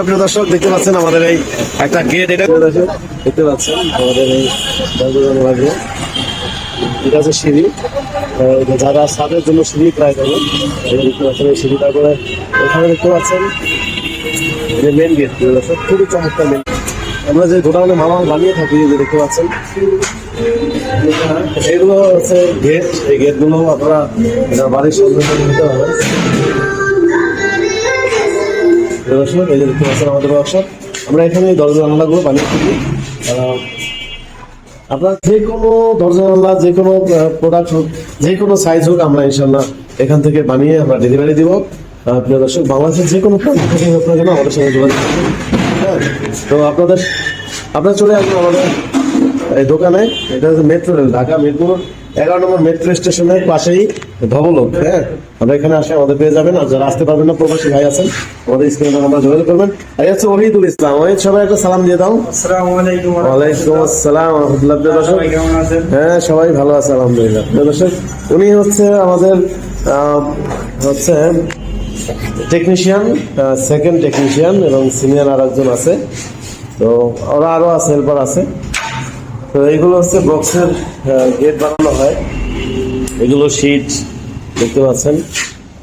প্রিয় দর্শক, দেখতে পাচ্ছেন আমাদের এই একটা গেট, এটা দেখতে পাচ্ছেন আমাদের এই এটা হচ্ছে সিঁড়ি, যারা ছাদের জন্য সিঁড়ি ট্রাই করবেন দেখতে পাচ্ছেন এই সিঁড়ি। তারপরে এখানে দেখতে পাচ্ছেন মেন গেট, প্রিয় দর্শক খুবই চমৎকার মেন। আমরা যে গোডাউনে মালামাল বানিয়ে থাকি যে দেখতে পাচ্ছেন এগুলো হচ্ছে গেট। এই গেটগুলো আপনারা বাড়ির সঙ্গে নিতে পারবেন। এই যে দেখতে পাচ্ছেন আমাদের ওয়ার্কশপ, আমরা এখানে দরজা জানালাগুলো বানিয়ে থাকি। আপনার যে কোনো দরজা জানালা, যে কোনো প্রোডাক্ট হোক, যে কোনো সাইজ হোক, আমরা ইনশাল্লাহ এখান থেকে বানিয়ে আমরা ডেলিভারি দিব। প্রিয় দর্শক, বাংলাদেশের যে কোনো প্রান্ত থেকে হোক না কেন আমাদের সঙ্গে যোগাযোগ করবেন। হ্যাঁ, তো আপনারা চলে আসবেন আমাদের এই দোকানে। এটা হচ্ছে মেট্রো রেল, ঢাকা মিরপুর 11 নম্বর মেট্রো স্টেশনের পাশেই ধবলক। হ্যাঁ, আমরা এখানে আসে আমাদের পেয়ে যাবেন। আর যারা আসতে পারবেন না, প্রবাসী ভাই আছেন, আমাদের স্ক্রিনে আমরা যোগাযোগ করবেন। আর হচ্ছে ওহিদুল ইসলাম। ওহিদ, সবাই একটা সালাম দিয়ে দাও। আসসালামু আলাইকুম। ওয়ালাইকুম আসসালাম ওয়া রাহমাতুল্লাহ। দর্শক কেমন আছেন? হ্যাঁ, সবাই ভালো আছে আলহামদুলিল্লাহ। দর্শক, উনি হচ্ছে আমাদের হচ্ছে টেকনিশিয়ান, সেকেন্ড টেকনিশিয়ান, এবং সিনিয়র আর একজন আছে। তো ওরা আরো আছে, হেল্পার আছে। তো এইগুলো হচ্ছে বক্সের গেট বানানো হয়, এগুলো শীট দেখতে পাচ্ছেন।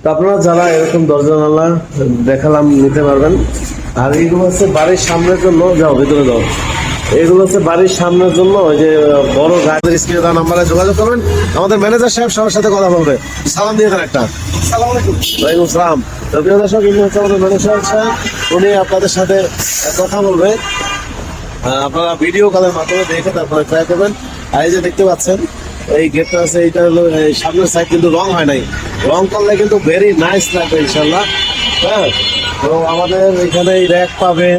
তো আপনারা যারা এরকম দরজা জানালা দেখালাম নিতে পারবেন। আর এইগুলো হচ্ছে বাড়ির সামনের জন্য, যাও ভিতরে যাও, এগুলো হচ্ছে বাড়ির সামনের জন্য। ওই যে বড় গাড়ির স্ক্রিনে দেওয়া নাম্বারে যোগাযোগ করবেন। আমাদের ম্যানেজার সাহেব সবার সাথে কথা বলবে। সালাম দিয়ে দেন একটা। ওয়ালাইকুম সালাম। তো প্রিয় দর্শক, ইনি হচ্ছে আমাদের ম্যানেজার সাহেব, উনি আপনাদের সাথে কথা বলবে। আপনারা ভিডিও কলের মাধ্যমে দেখে তারপরে ট্রাই করবেন। আর এই যে দেখতে পাচ্ছেন এই গেটটা আছে, এইটা হলো সামনের সাইড কিন্তু রং হয় নাই, রং করলে কিন্তু ভেরি নাইস লাগবে ইনশাল্লাহ। হ্যাঁ, তো আমাদের এখানে এই র্যাক পাবেন।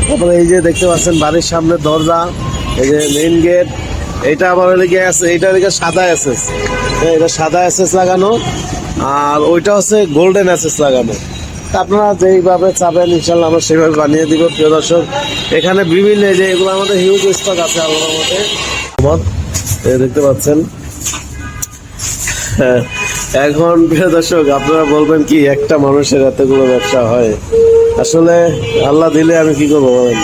তারপরে এই যে দেখতে পাচ্ছেন বাড়ির সামনে দরজা, এই যে মেইন গেট, এইটা আবার লেগে আছে, এইটা লেগে সাদা এসএস, এটা সাদা এসএস লাগানো, আর ওইটা হচ্ছে গোল্ডেন এসএস লাগানো। আপনারা যেইভাবে চাবেন ইনশাল্লাহ আমরা সেইভাবে বানিয়ে দিব। প্রিয় দর্শক, এখানে বিভিন্ন যে এগুলো আমাদের হিউজ স্টক আছে আল্লাহর মধ্যে। দেখতে পাচ্ছেন। হ্যাঁ, এখন প্রিয় দর্শক, আপনারা বলবেন কি একটা মানুষের এতগুলো ব্যবসা হয়? আসলে আল্লাহ দিলে আমি কি করবো বলেন।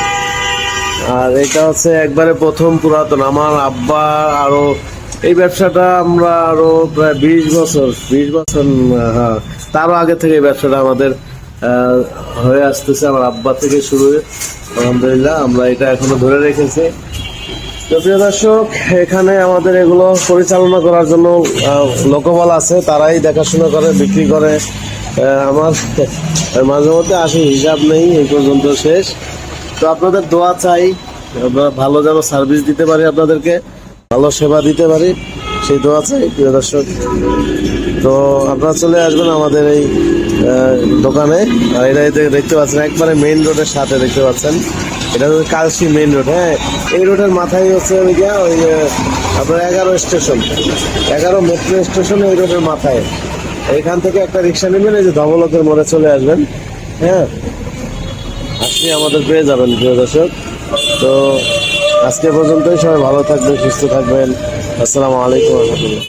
আর এটা হচ্ছে একবারে প্রথম পুরাতন, আমার আব্বা আরো এই ব্যবসাটা আমরা আরো প্রায় 20 বছর, হ্যাঁ তারও আগে থেকে এই ব্যবসাটা আমাদের হয়ে আসতেছে। আমার আব্বা থেকে শুরু, আলহামদুলিল্লাহ আমরা এটা এখনো ধরে রেখেছি। তো প্রিয় দর্শক, এখানে আমাদের এগুলো পরিচালনা করার জন্য লোকবল আছে, তারাই দেখাশোনা করে, বিক্রি করে। আমার মাঝে মধ্যে আসে, হিসাব নেই, এই পর্যন্ত শেষ। তো আপনাদের দোয়া চাই, আমরা ভালো যেন সার্ভিস দিতে পারি, আপনাদেরকে ভালো সেবা দিতে পারি, সেই দোয়া চাই প্রিয় দর্শক। তো আপনারা চলে আসবেন আমাদের এই দোকানে। আর এটা দেখতে পাচ্ছেন একবারে মেইন রোডের সাথে, দেখতে পাচ্ছেন এটা হচ্ছে কালসি মেইন রোড। হ্যাঁ, এই রোডের মাথায় হচ্ছে ওই আপনার 11 স্টেশন, 11 মেট্রো স্টেশন, এই রোডের মাথায়। এখান থেকে একটা রিক্সা নেবেন, এই যে ধবলকের মোড়ে চলে আসবেন। হ্যাঁ, আপনি আমাদের পেয়ে যাবেন প্রিয় দর্শক। তো আজকে পর্যন্তই, সবাই ভালো থাকবেন, সুস্থ থাকবেন। আসসালামু আলাইকুম ওয়া রাহমাতুল্লাহ।